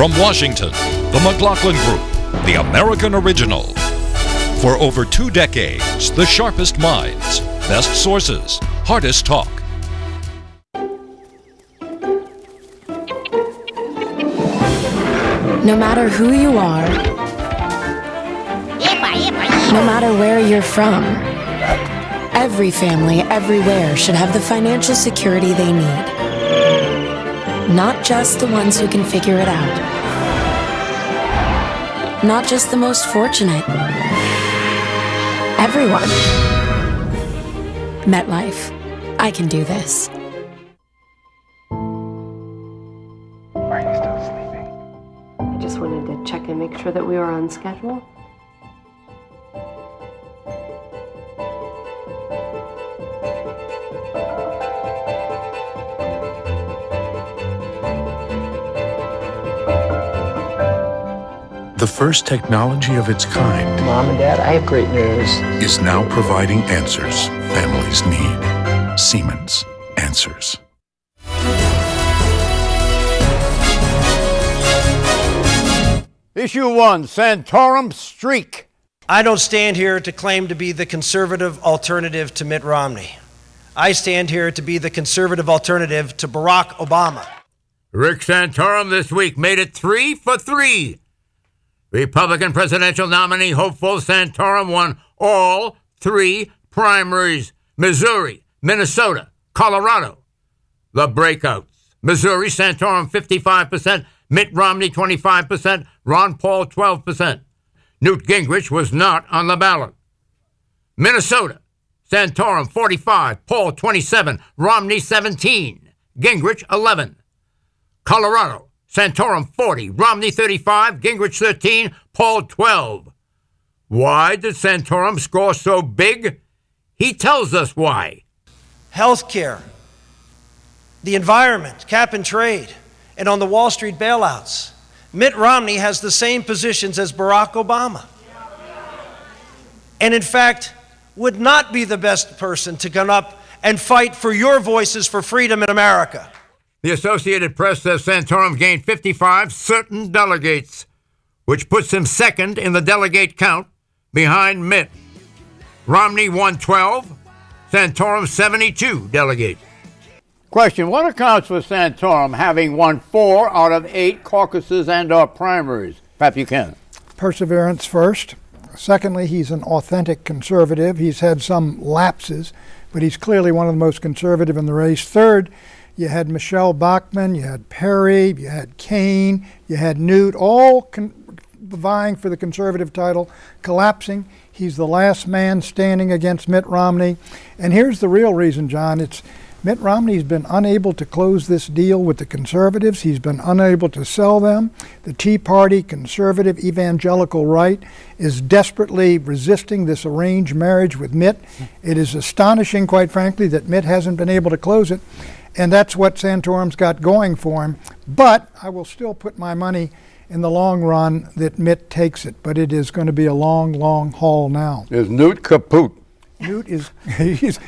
From Washington, the McLaughlin Group, the American original. For over 2 decades, the sharpest minds, best sources, hardest talk. No matter who you are, no matter where you're from, every family everywhere should have the financial security they need. Not just the ones who can figure it out. Not just the most fortunate. Everyone. MetLife. I can do this. Are you still sleeping? I just wanted to check and make sure that we were on schedule. The first technology of its kind. Mom and Dad, I have great news. Is now providing answers families need. Siemens. Answers. Issue 1, Santorum Streak. I don't stand here to claim to be the conservative alternative to Mitt Romney. I stand here to be the conservative alternative to Barack Obama. Rick Santorum this week made it 3 for 3. Republican presidential nominee hopeful Santorum won all 3 primaries. Missouri, Minnesota, Colorado. The breakouts. Missouri, Santorum 55%, Mitt Romney 25%, Ron Paul 12%. Newt Gingrich was not on the ballot. Minnesota, Santorum 45, Paul 27, Romney 17, Gingrich 11. Colorado, Santorum 40, Romney 35, Gingrich 13, Paul 12. Why did Santorum score so big? He tells us why. Healthcare, the environment, cap and trade, and on the Wall Street bailouts. Mitt Romney has the same positions as Barack Obama. And in fact, would not be the best person to come up and fight for your voices for freedom in America. The Associated Press says Santorum gained 55 certain delegates, which puts him second in the delegate count behind Mitt. Romney won 12, Santorum 72 delegates. Question, what accounts for Santorum having won 4 out of 8 caucuses and/or primaries? Pat Buchanan. Perseverance first. Secondly, he's an authentic conservative. He's had some lapses, but he's clearly one of the most conservative in the race. Third, you had Michelle Bachmann, you had Perry, you had Kaine, you had Newt, all vying for the conservative title, collapsing. He's the last man standing against Mitt Romney. And here's the real reason, John. It's Mitt Romney's been unable to close this deal with the conservatives. He's been unable to sell them. The Tea Party, conservative, evangelical right is desperately resisting this arranged marriage with Mitt. It is astonishing, quite frankly, that Mitt hasn't been able to close it. And that's what Santorum's got going for him. But I will still put my money in the long run that Mitt takes it. But it is going to be a long, long haul now. Is Newt kaput? Newt is,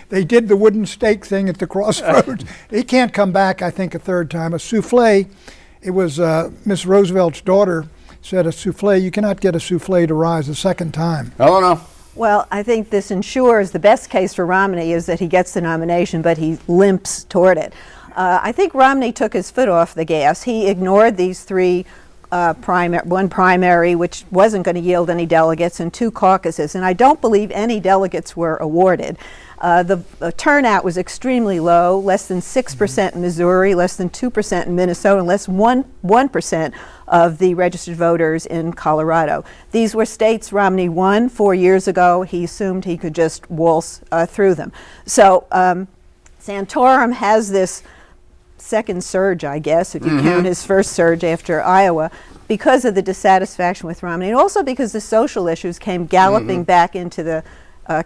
they did the wooden stake thing at the crossroads. He can't come back, I think, a third time. A souffle, it was Miss Roosevelt's daughter said, a souffle, you cannot get a souffle to rise a second time. Eleanor. Well, I think this ensures the best case for Romney is that he gets the nomination, but he limps toward it. I think Romney took his foot off the gas. He ignored these 3 one primary, which wasn't going to yield any delegates, and 2 caucuses. And I don't believe any delegates were awarded. The turnout was extremely low, less than 6% in Missouri, less than 2% in Minnesota, and less than 1% of the registered voters in Colorado. These were states Romney won 4 years ago. He assumed he could just waltz through them. So Santorum has this second surge, I guess, if you count his first surge after Iowa, because of the dissatisfaction with Romney, and also because the social issues came galloping back into the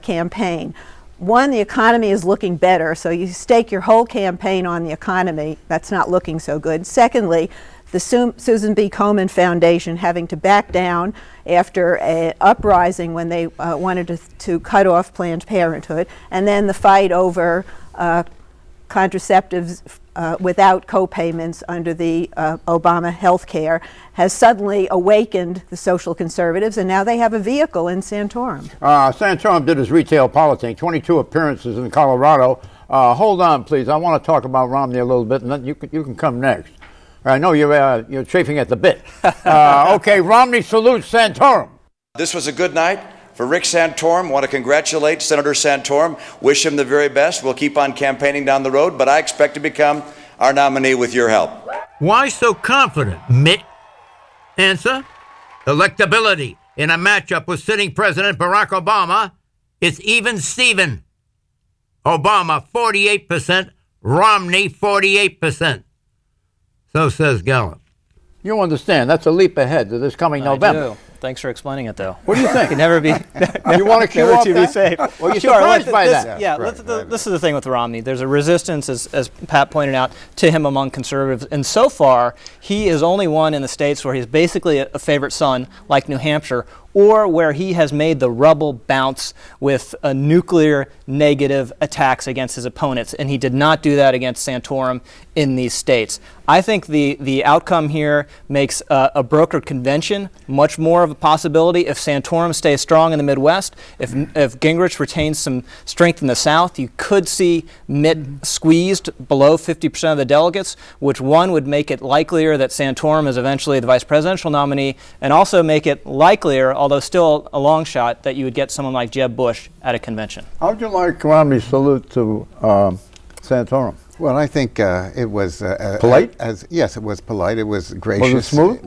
campaign. One, the economy is looking better, so you stake your whole campaign on the economy. That's not looking so good. Secondly, the Susan B. Komen Foundation having to back down after an uprising when they wanted to cut off Planned Parenthood, and then the fight over contraceptives without co-payments under the Obama health care has suddenly awakened the social conservatives, and now they have a vehicle in Santorum. Santorum did his retail politics, 22 appearances in Colorado. Hold on, please. I want to talk about Romney a little bit, and then you can come next. I know you're chafing at the bit. Okay, Romney salutes Santorum. This was a good night for Rick Santorum. Want to congratulate Senator Santorum. Wish him the very best. We'll keep on campaigning down the road, but I expect to become our nominee with your help. Why so confident, Mitt? Answer: electability in a matchup with sitting President Barack Obama. It's even Steven. Obama 48%, Romney 48%. So says Gallup. You understand, that's a leap ahead to this coming November. I do. Thanks for explaining it, though. What do you think? It can never be. You want to cue off that? Safe. Well, you're surprised by that. Yeah, this is the thing with Romney. There's a resistance, as Pat pointed out, to him among conservatives. And so far, he is only one in the states where he's basically a favorite son, like New Hampshire, or where he has made the rubble bounce with nuclear negative attacks against his opponents. And he did not do that against Santorum in these states. I think the outcome here makes a brokered convention much more of a possibility if Santorum stays strong in the Midwest. If Gingrich retains some strength in the South, you could see Mitt squeezed below 50% of the delegates, which one would make it likelier that Santorum is eventually the vice presidential nominee, and also make it likelier, although still a long shot, that you would get someone like Jeb Bush at a convention. How would you like Romney's salute to Santorum? Well, I think it was polite. Yes, it was polite. It was gracious. Was it smooth?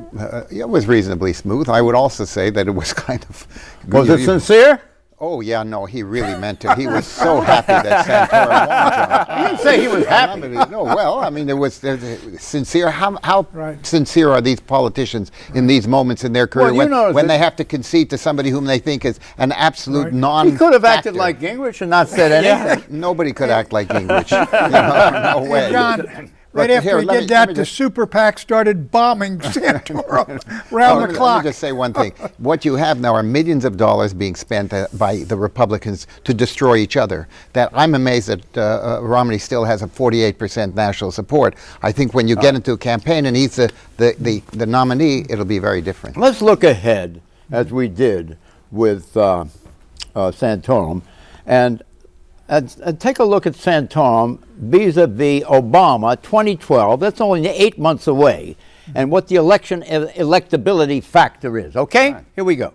Yeah, it was reasonably smooth. I would also say that it was kind of. Was it sincere? Oh yeah, no, he really meant it. He was so happy that Santorum won, John. He didn't say he was happy. No, well, I mean, it was sincere. How sincere are these politicians in these moments in their career when they have to concede to somebody whom they think is an absolute non-factor? He could have acted like Gingrich and not said anything. Nobody could act like Gingrich. No way. John, right after he did that, the super PAC started bombing Santorum round the clock. Let me just say one thing. What you have now are millions of dollars being spent by the Republicans to destroy each other. That I'm amazed that Romney still has a 48% national support. I think when you get into a campaign and he's the nominee, it'll be very different. Let's look ahead, as we did with Santorum, and take a look at Santorum vis-a-vis Obama 2012. That's only 8 months away, and what the election electability factor is. Okay? Right. Here we go.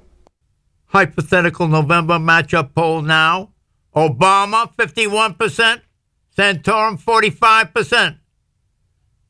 Hypothetical November matchup poll now. Obama 51%, Santorum 45%.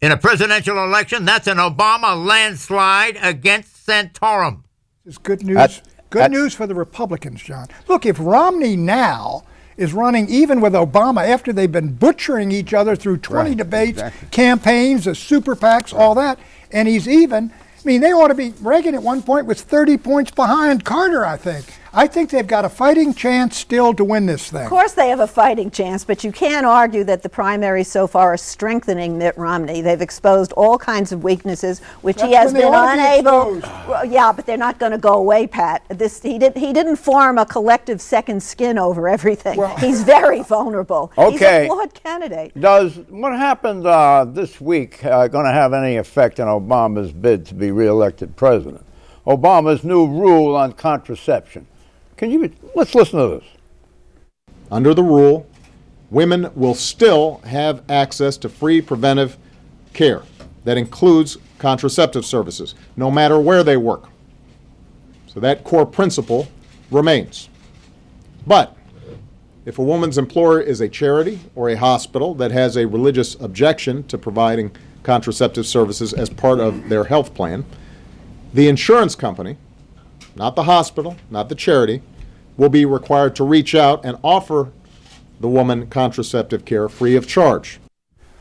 In a presidential election, that's an Obama landslide against Santorum. It's good news. Good news for the Republicans, John. Look, if Romney now is running even with Obama after they've been butchering each other through 20 debates, campaigns, the super PACs, all that, and he's even. I mean, they ought to be. Reagan at one point was 30 points behind Carter, I think. I think they've got a fighting chance still to win this thing. Of course they have a fighting chance, but you can't argue that the primaries so far are strengthening Mitt Romney. They've exposed all kinds of weaknesses, which he has been unable. Well, yeah, but they're not going to go away, Pat. He didn't form a collective second skin over everything. Well, he's very vulnerable. Okay. He's a flawed candidate. Does what happened this week going to have any effect on Obama's bid to be reelected president? Obama's new rule on contraception. Let's listen to this. Under the rule, women will still have access to free preventive care that includes contraceptive services, no matter where they work. So that core principle remains. But if a woman's employer is a charity or a hospital that has a religious objection to providing contraceptive services as part of their health plan, the insurance company, not the hospital, not the charity, will be required to reach out and offer the woman contraceptive care free of charge.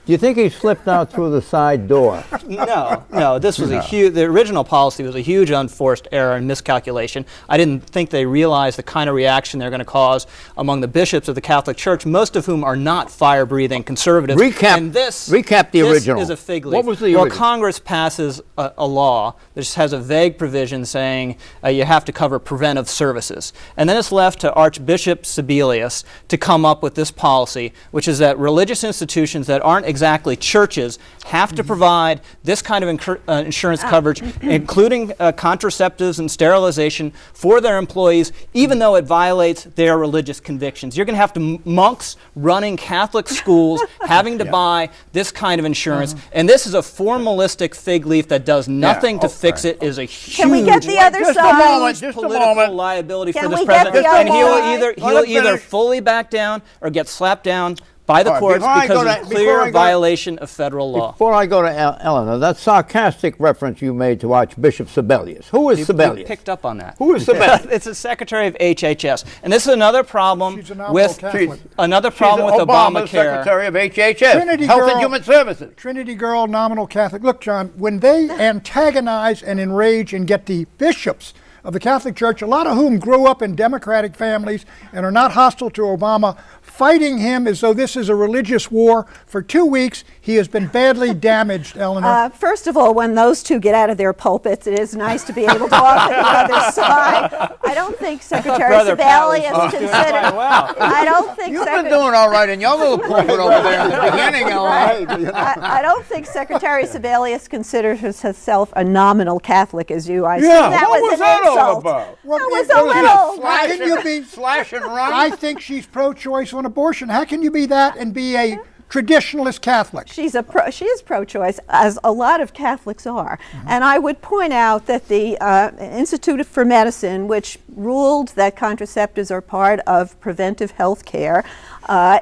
Do you think he slipped out through the side door? No. This was the original policy was a huge unforced error and miscalculation. I didn't think they realized the kind of reaction they're going to cause among the bishops of the Catholic Church, most of whom are not fire-breathing conservatives. Recap the original. This is a fig leaf. What was the original? Well, Congress passes a law that just has a vague provision saying you have to cover preventive services. And then it's left to Archbishop Sebelius to come up with this policy, which is that religious institutions that aren't exactly churches have to provide this kind of insurance coverage, including contraceptives and sterilization for their employees, even though it violates their religious convictions. You're going to have monks running Catholic schools having to buy this kind of insurance, and this is a formalistic fig leaf that does nothing to fix it. Is a huge, Can we get the other side? political liability for this we get president, the other and side? he'll either fully back down or get slapped down by the courts because of clear violation of federal law. Before I go to Eleanor, that sarcastic reference you made to Archbishop Sebelius. Who is Sebelius? You picked up on that. Who is Sebelius? It's the Secretary of HHS, and this is another problem with Obamacare. Secretary of HHS, Health and Human Services. Trinity girl, nominal Catholic. Look, John, when they antagonize and enrage and get the bishops of the Catholic Church, a lot of whom grew up in Democratic families and are not hostile to Obama, fighting him as though this is a religious war. For 2 weeks, he has been badly damaged, Eleanor. First of all, when those two get out of their pulpits, it is nice to be able to offer the other side. I don't think Secretary Sebelius considered. I don't think you've been doing all right in your little pulpit over there in the beginning, Eleanor. I don't think Secretary Sebelius considers herself a nominal Catholic, as you. I yeah, that what was that insult. all about? That was a little. How can you be slash and run? I think she's pro-choice on abortion. How can you be that and be a traditionalist Catholic? She is pro-choice, as a lot of Catholics are. And I would point out that the Institute for Medicine, which ruled that contraceptives are part of preventive health care,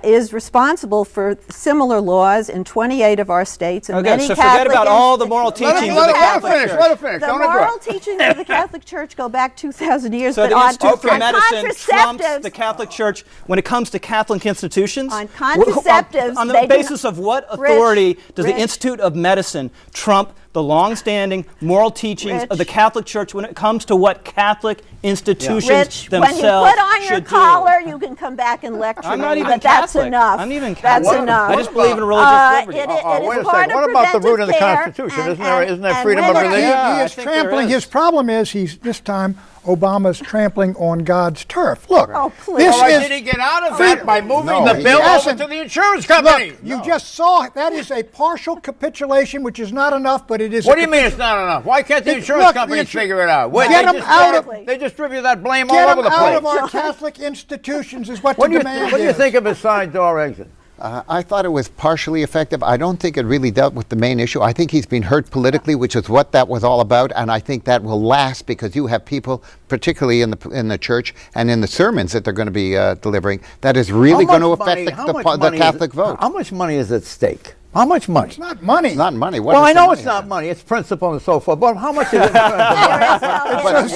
is responsible for similar laws in 28 of our states. And many so Catholic forget about all the moral teachings of the Catholic Church. Let her finish. The moral teachings of the Catholic Church go back 2,000 years. So but the Institute for on Medicine trumps contraceptives, the Catholic Church when it comes to Catholic institutions? On contraceptives, on the basis of what authority does the Institute of Medicine trump the long-standing moral teachings of the Catholic Church when it comes to what Catholic institutions themselves when you put on your should collar, you can come back and lecture I'm not me, even but that's Catholic. enough. I'm even Catholic. That's enough. I just believe in religious liberty. It wait is a second. What about the root of the Constitution? Isn't there freedom of religion? He is trampling. His problem is he's this time Obama's trampling on God's turf. Look, did he get out of that by moving the bill over to the insurance company? Look, you just saw that is a partial capitulation, which is not enough, but it is. What do you mean it's not enough? Why can't the insurance companies figure it out? They distribute that blame all over the place. Get him out of our Catholic institutions is what the demand is. What do you think of his side door exit? I thought it was partially effective. I don't think it really dealt with the main issue. I think he's been hurt politically, which is what that was all about, and I think that will last because you have people, particularly in the church and in the sermons that they're going to be delivering, that is really going to affect the Catholic vote. How much money is at stake? How much money? It's not money. It's not money. Well, I know it's not money. It's principle and so forth. But how much is it? I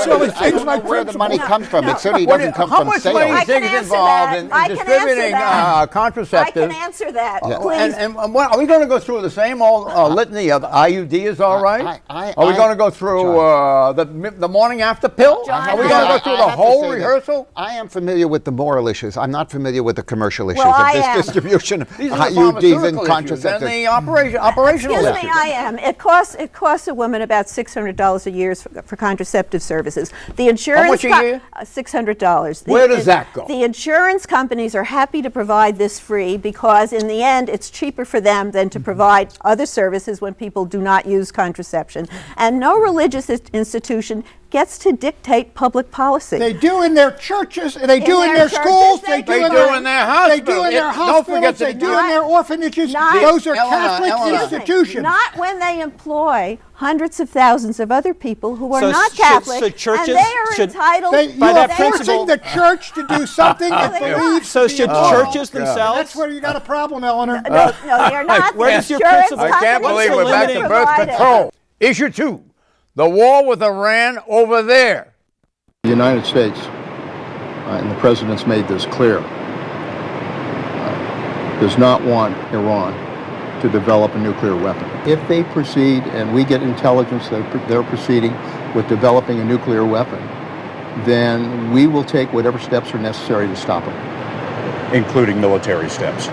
don't know where the money comes from. It certainly doesn't come from sales. How much money do you think is involved in distributing contraceptives? I can answer that. Please. And what, are we going to go through the same old litany of IUD is all right? Are we going to go through the morning after pill? Are we going to go through the whole rehearsal? I am familiar with the moral issues. I'm not familiar with the commercial issues of this distribution of IUDs and contraceptives. The operational Excuse me, I am. It costs a woman about $600 a year for contraceptive services. The insurance. How much a year? $600. Where does that go? The insurance companies are happy to provide this free because, in the end, it's cheaper for them than to provide other services when people do not use contraception. And no religious institution gets to dictate public policy. They do in their churches, they do in their schools, they do in their hospitals, they do in their hospitals, they do in their orphanages. Those are Catholic institutions. Not when they employ hundreds of thousands of other people who are not Catholic, and they are entitled. You are forcing the church to do something it believes. So should churches themselves? That's where you got a problem, Eleanor. No, they are not. Where does your principle? I can't believe we're back to birth control. Issue 2. The war with Iran over there. The United States, and the President's made this clear, does not want Iran to to develop a nuclear weapon. If they proceed and we get intelligence that they're proceeding with developing a nuclear weapon, then we will take whatever steps are necessary to stop them. Including military steps.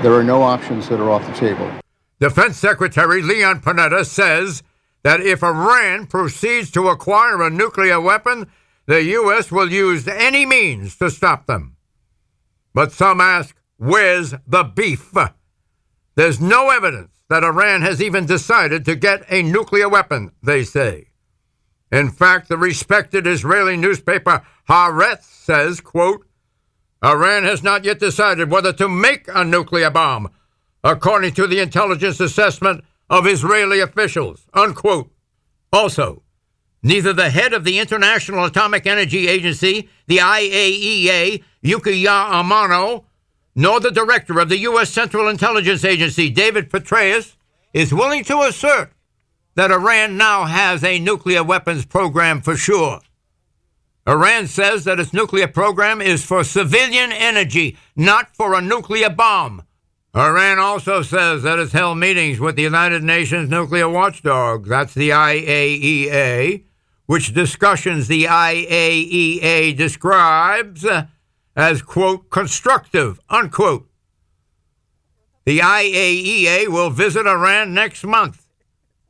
There are no options that are off the table. Defense Secretary Leon Panetta says that if Iran proceeds to acquire a nuclear weapon, the U.S. will use any means to stop them. But some ask, where's the beef? There's no evidence that Iran has even decided to get a nuclear weapon, they say. In fact, the respected Israeli newspaper Haaretz says, quote, Iran has not yet decided whether to make a nuclear bomb, according to the intelligence assessment of Israeli officials, unquote. Also, neither the head of the International Atomic Energy Agency, the IAEA, Yukiya Amano, nor the director of the U.S. Central Intelligence Agency, David Petraeus, is willing to assert that Iran now has a nuclear weapons program for sure. Iran says that its nuclear program is for civilian energy, not for a nuclear bomb. Iran also says that it's held meetings with the United Nations nuclear watchdog, that's the IAEA, which discussions the IAEA describes as, quote, constructive, unquote. The IAEA will visit Iran next month,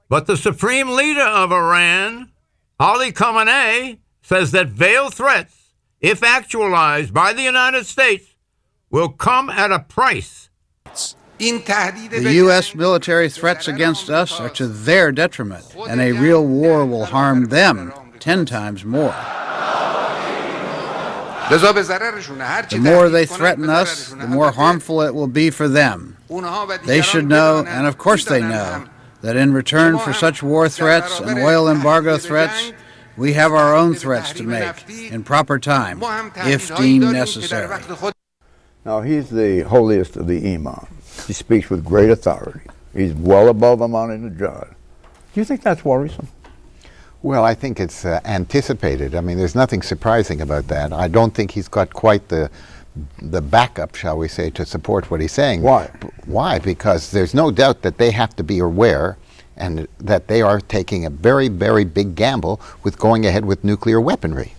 but the supreme leader of Iran, Ali Khamenei, says that veiled threats, if actualized by the United States, will come at a price. The U.S. military threats against us are to their detriment, and a real war will harm them 10 times more. The more they threaten us, the more harmful it will be for them. They should know, and of course they know, that in return for such war threats and oil embargo threats, we have our own threats to make in proper time, if deemed necessary. Now, he's the holiest of the imams. He speaks with great authority. He's well above Ahmadinejad. Do you think that's worrisome? Well, I think it's anticipated. I mean, there's nothing surprising about that. I don't think he's got quite the backup, shall we say, to support what he's saying. Why? Why? Because there's no doubt that they have to be aware and that they are taking a very, very big gamble with going ahead with nuclear weaponry.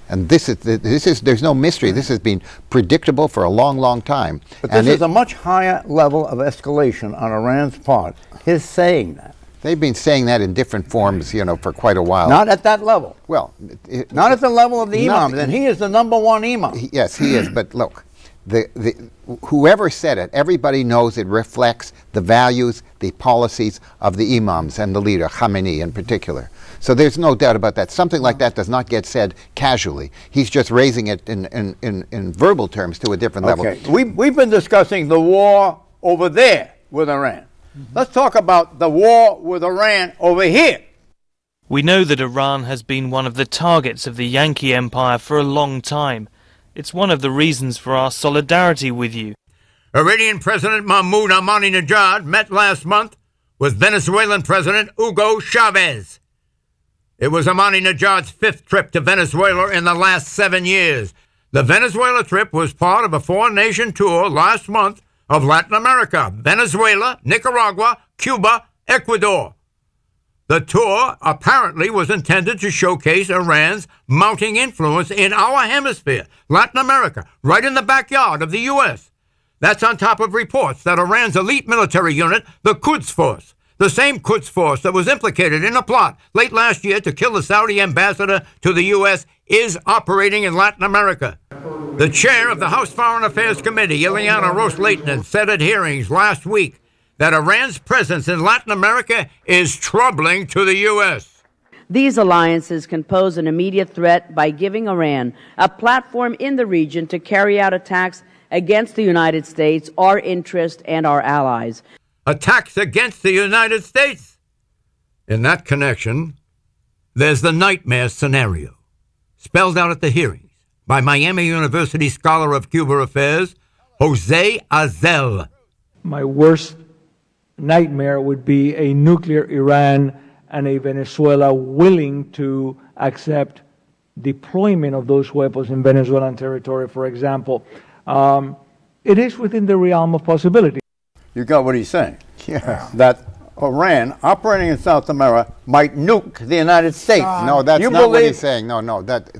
And this is there's no mystery. This has been predictable for a long, long time. But this is a much higher level of escalation on Iran's part, his saying that. They've been saying that in different forms, you know, for quite a while. Not at that level. Well, not at the level of the imams, and he is the number one imam. Yes, he is. But look, whoever said it, everybody knows it reflects the values, the policies of the imams and the leader, Khamenei in particular. So there's no doubt about that. Something like that does not get said casually. He's just raising it in verbal terms to a different level. Okay, we've been discussing the war over there with Iran. Let's talk about the war with Iran over here. We know that Iran has been one of the targets of the Yankee Empire for a long time. It's one of the reasons for our solidarity with you. Iranian President Mahmoud Ahmadinejad met last month with Venezuelan President Hugo Chavez. It was Ahmadinejad's 5th trip to Venezuela in the last 7 years. The Venezuela trip was part of a 4-nation tour last month of Latin America, Venezuela, Nicaragua, Cuba, Ecuador. The tour apparently was intended to showcase Iran's mounting influence in our hemisphere, Latin America, right in the backyard of the U.S. That's on top of reports that Iran's elite military unit, the Quds Force, the same Quds Force that was implicated in a plot late last year to kill the Saudi ambassador to the U.S., is operating in Latin America. The chair of the House Foreign Affairs Committee, Ileana Ros-Lehtinen, said at hearings last week that Iran's presence in Latin America is troubling to the U.S. These alliances can pose an immediate threat by giving Iran a platform in the region to carry out attacks against the United States, our interest, and our allies. Attacks against the United States. In that connection, there's the nightmare scenario, spelled out at the hearings by Miami University scholar of Cuba affairs, Jose Azel. My worst nightmare would be a nuclear Iran and a Venezuela willing to accept deployment of those weapons in Venezuelan territory, for example. It is within the realm of possibility. You got what he's saying. that Iran, operating in South America, might nuke the United States. No, that's not what he's saying. No.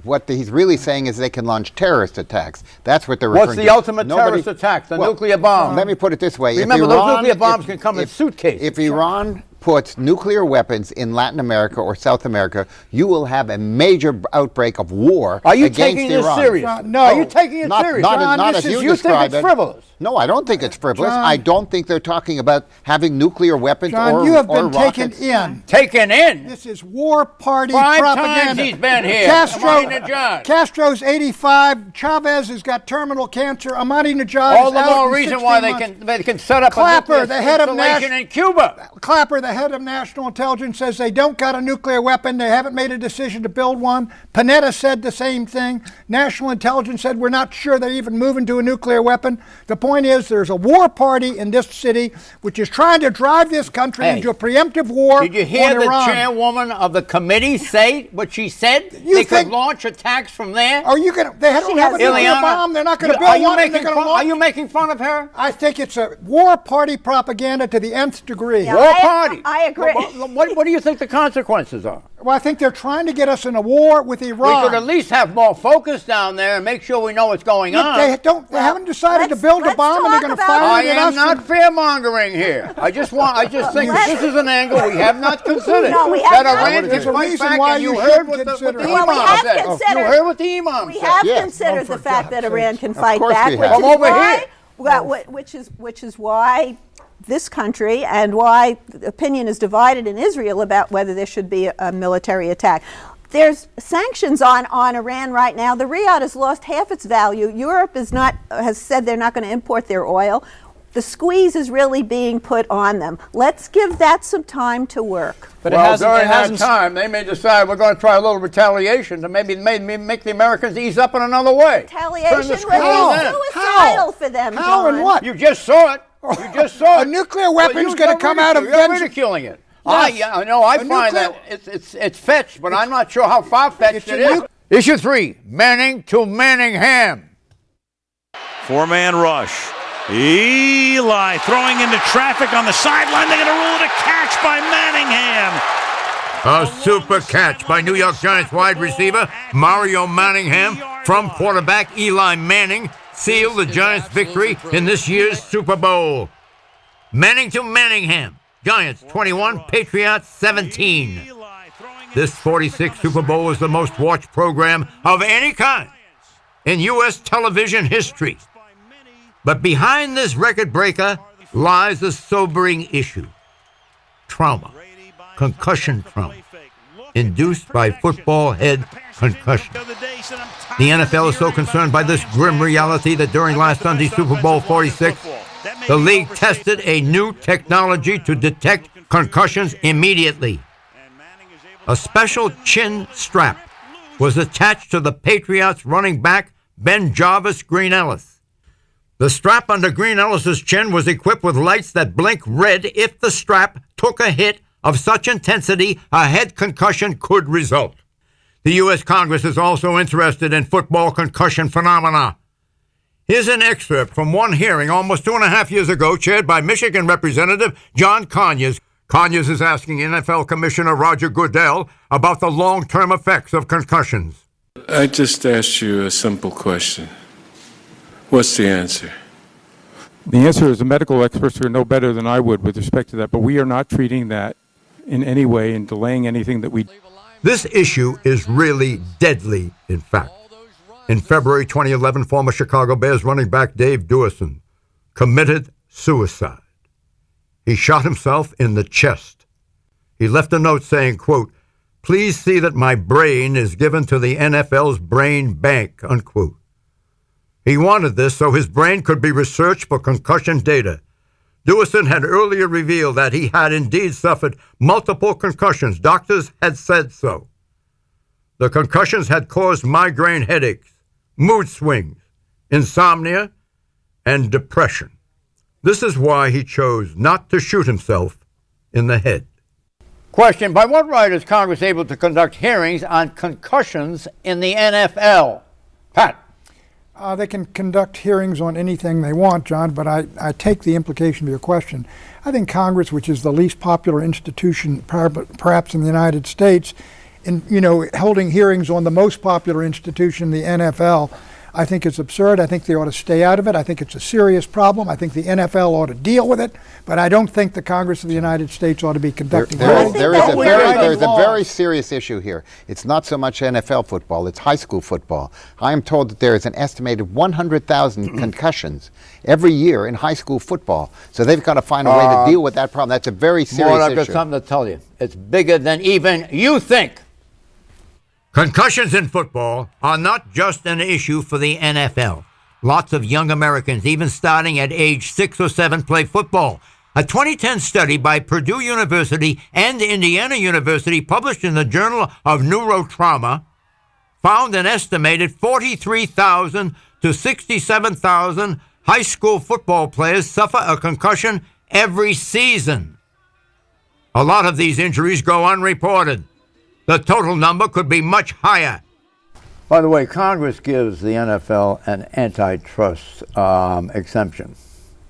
What he's really saying is they can launch terrorist attacks. That's what they're referring to. What's the ultimate terrorist attack? The nuclear bomb. Let me put it this way. Remember, those nuclear bombs can come in suitcases. If Iran puts nuclear weapons in Latin America or South America, you will have a major outbreak of war against Iran. Are you taking this serious? No. Are you taking it serious? Not as you describe think it's frivolous? No, I don't think it's frivolous. John, I don't think they're talking about having nuclear weapons John, or you have been rockets. taken in. Taken in? This is war party Five propaganda. times he's been here. Castro's 85. Chavez has got terminal cancer. Ahmadinejad All is the out more in reason 16 why months. they can set up Clapper, a the head of installation in Cuba. Clapper, the head of national intelligence, says they don't got a nuclear weapon. They haven't made a decision to build one. Panetta said the same thing. National intelligence said we're not sure they're even moving to a nuclear weapon. The point is there's a war party in this city which is trying to drive this country into a preemptive war on Iran. Did you hear the chairwoman of the committee say what she said? They could launch attacks from there? Are you going to? They don't have a nuclear bomb. They're not going to build one. Are you making fun of her? I think it's a war party propaganda to the nth degree. Yeah, war party? I agree. What do you think the consequences are? Well, I think they're trying to get us in a war with Iran. We could at least have more focus down there and make sure we know what's going on. They haven't decided to build a bomb, and they're going to fire it at us. I am not fear-mongering here. I just think this is an angle we have not considered. No, we have not. There's a reason why you heard should what consider the it. imam said. You heard what the imam said. We have considered the fact that Iran can fight back, which is why this country and why opinion is divided in Israel about whether there should be a military attack. There's sanctions on Iran right now. The rial has lost half its value. Europe has said they're not going to import their oil. The squeeze is really being put on them. Let's give that some time to work. But during that time, they may decide we're going to try a little retaliation to maybe make the Americans ease up in another way. Retaliation would be suicidal for them, How John. and what? You just saw it. You just saw it. A nuclear weapon's going to come out of You're ridiculing it. Yes. I know. I find that it's fetched, but I'm not sure how far-fetched it is. Issue 3, Manning to Manningham. Four-man rush. Eli throwing into traffic on the sideline. They're going to rule it a catch by Manningham. A super catch by New York Giants wide receiver Mario Manningham from quarterback Eli Manning sealed the Giants' victory in this year's Super Bowl. Manning to Manningham. Giants 21, Patriots 17. This 46th Super Bowl is the most watched program of any kind in U.S. television history. But behind this record breaker lies a sobering issue. Trauma. Concussion trauma. Induced by football head concussion. The NFL is so concerned by this grim reality that during last Sunday's Super Bowl 46, the league tested a new technology to detect concussions immediately. A special chin strap was attached to the Patriots running back Ben Jarvis Green Ellis. The strap under Green Ellis's chin was equipped with lights that blink red if the strap took a hit of such intensity a head concussion could result. The U.S. Congress is also interested in football concussion phenomena. Here's an excerpt from one hearing almost 2.5 years ago chaired by Michigan Representative John Conyers. Conyers is asking NFL Commissioner Roger Goodell about the long-term effects of concussions. I just asked you a simple question. What's the answer? The answer is the medical experts are no better than I would with respect to that, but we are not treating that in any way and delaying anything that we... This issue is really deadly, in fact. In February 2011, former Chicago Bears running back Dave Duerson committed suicide. He shot himself in the chest. He left a note saying, quote, "Please see that my brain is given to the NFL's brain bank," unquote. He wanted this so his brain could be researched for concussion data. Duerson had earlier revealed that he had indeed suffered multiple concussions. Doctors had said so. The concussions had caused migraine headaches, mood swings, insomnia, and depression. This is why he chose not to shoot himself in the head. Question, by what right is Congress able to conduct hearings on concussions in the NFL? Pat. They can conduct hearings on anything they want, John, but I take the implication of your question. I think Congress, which is the least popular institution perhaps in the United States, in holding hearings on the most popular institution, the NFL, I think it's absurd. I think they ought to stay out of it. I think it's a serious problem. I think the NFL ought to deal with it, but I don't think the Congress of the United States ought to be conducting hearings. There is a very serious issue here. It's not so much NFL football, it's high school football. I am told that there is an estimated 100,000 concussions every year in high school football. So they've got to find a way to deal with that problem. That's a very serious issue. I've got something to tell you. It's bigger than even you think. Concussions in football are not just an issue for the NFL. Lots of young Americans, even starting at age 6 or 7, play football. A 2010 study by Purdue University and Indiana University, published in the Journal of Neurotrauma, found an estimated 43,000 to 67,000 high school football players suffer a concussion every season. A lot of these injuries go unreported. The total number could be much higher. By the way, Congress gives the NFL an antitrust exemption.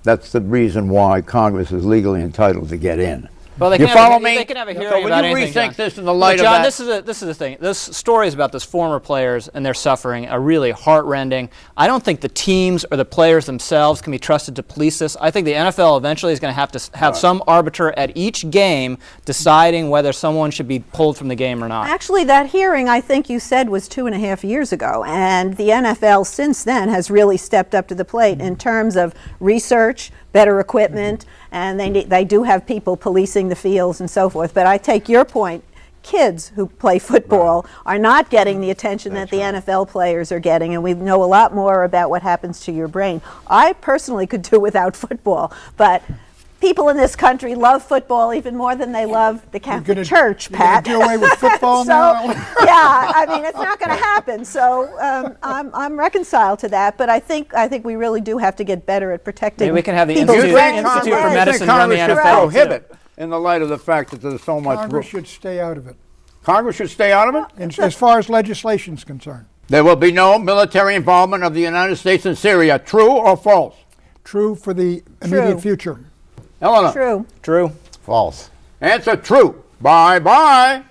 That's the reason why Congress is legally entitled to get in. Well, they you can follow have, me? They can have a hearing so about when you anything, rethink John. this in the light John, of that, this is the thing. Those stories about those former players and their suffering are really heartrending. I don't think the teams or the players themselves can be trusted to police this. I think the NFL eventually is going to have some arbiter at each game deciding whether someone should be pulled from the game or not. Actually, that hearing, I think you said, was 2.5 years ago, and the NFL since then has really stepped up to the plate in terms of research, better equipment, and they do have people policing the fields and so forth. But I take your point. Kids who play football are not getting the attention that the NFL players are getting, and we know a lot more about what happens to your brain. I personally could do without football, but people in this country love football even more than they love the Catholic Church, Pat. You're gonna do away with football now? Yeah, I mean, it's not going to happen. So I'm reconciled to that, but I think we really do have to get better at protecting. Maybe we can have the people's brains. Institute for Medicine run the NFL. prohibit in the light of the fact that there's so much. Congress should stay out of it. Congress should stay out of it? And as far as legislation is concerned. There will be no military involvement of the United States in Syria. True or false? True for the immediate future. Eleanor? True. True. False. Answer true. Bye-bye.